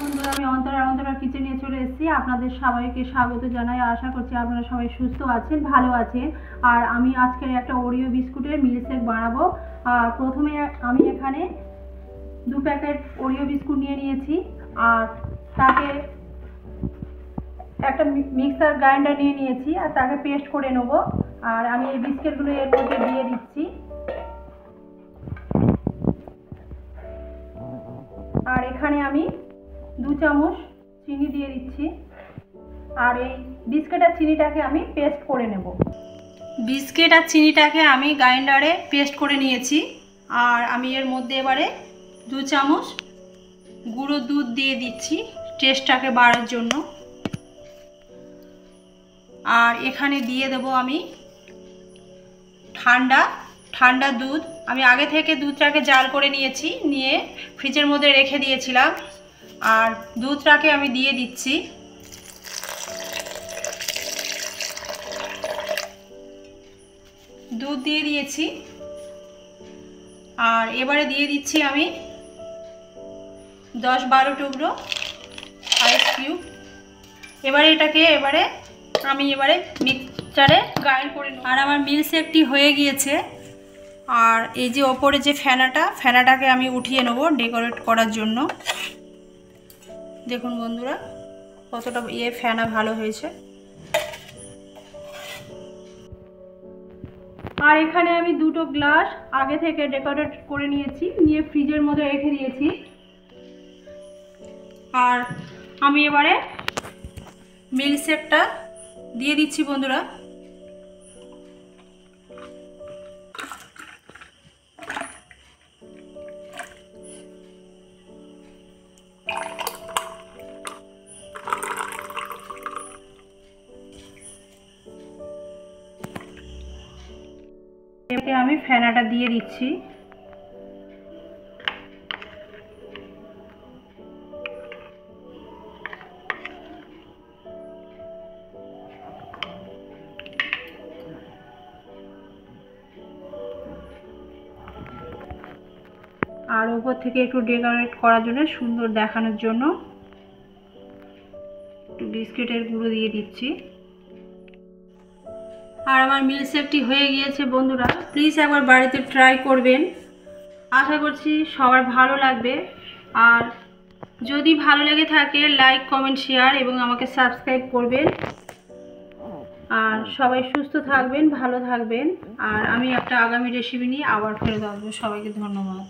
বন্ধুরা, আমি অন্তরা কিচেনে চলে এসেছি। আপনাদের সবাইকে স্বাগত জানাই। আশা করছি আপনারা সবাই সুস্থ আছেন, ভালো আছেন। আর আমি আজকে একটা ওরিও বিস্কুটের মিল্কশেক বানাবো। আর প্রথমে আমি এখানে 2 প্যাকেট ওরিও বিস্কুট নিয়ে নিয়েছি। আর তাকে একটা মিক্সার গ্রাইন্ডার নিয়ে নিয়েছি আর তাকে পেস্ট করে নেব। আর আমি এই বিস্কুটগুলো এর মধ্যে দিয়ে দিচ্ছি। আর এখানে আমি 2 চামচ চিনি দিয়ে দিচ্ছি। আর এই বিস্কিট আর চিনিটাকে আমি পেস্ট করে নেব। বিস্কিট আর চিনিটাকে আমি গ্রাইন্ডারে পেস্ট করে নিয়েছি। আর আমি এর মধ্যে এবারে 2 চামচ গুঁড়ো দুধ দিয়ে দিচ্ছি টেস্টটাকে বাড়ার জন্য। আর এখানে দিয়ে দেব আমি ঠান্ডা দুধ। আমি আগে থেকে দুধটাকে জাল করে নিয়েছি, নিয়ে ফ্রিজের মধ্যে রেখে দিয়েছিলাম। আর দুধটাকে আমি দিয়ে দিচ্ছি। দুধ দিয়ে দিয়েছি। আর এবারে দিয়ে দিচ্ছি আমি 10-12 টুকরো আইস কিউব। এবারে আমি মিক্সচারে গ্রাইন্ড করে নেব। আর আমার মিল্কশেকটি হয়ে গিয়েছে। আর এই যে ওপরে যে ফেনাটাকে আমি উঠিয়ে নেব ডেকোরেট করার জন্য। দেখুন বন্ধুরা কতটা ফেনা ভালো হয়েছে। আর এখানে আমি 2টো গ্লাস আগে থেকে ডেকোরেট করে নিয়েছি, নিয়ে ফ্রিজের মধ্যে রেখে দিয়েছি। আর আমি এবারে মিল্কশেকটা দিয়ে দিচ্ছি বন্ধুরা। এতে আমি ফেনাটা দিয়ে দিচ্ছি। আর উপর থেকে একটু ডেকোরেট করার জন্য, সুন্দর দেখানোর জন্য একটু বিস্কিটের গুঁড়ো দিয়ে দিচ্ছি। আর আমার মিল্কশেকটি হয়ে গিয়েছে বন্ধুরা। প্লিজ একবার বাড়িতে ট্রাই করবেন। আশা করছি সবার ভালো লাগবে। আর যদি ভালো লেগে থাকে লাইক, কমেন্ট, শেয়ার এবং আমাকে সাবস্ক্রাইব করবেন। আর সবাই সুস্থ থাকবেন, ভালো থাকবেন। আর আমি একটা আগামী রেসিপি নিয়ে আবার ফেরত আসবো। সবাইকে ধন্যবাদ।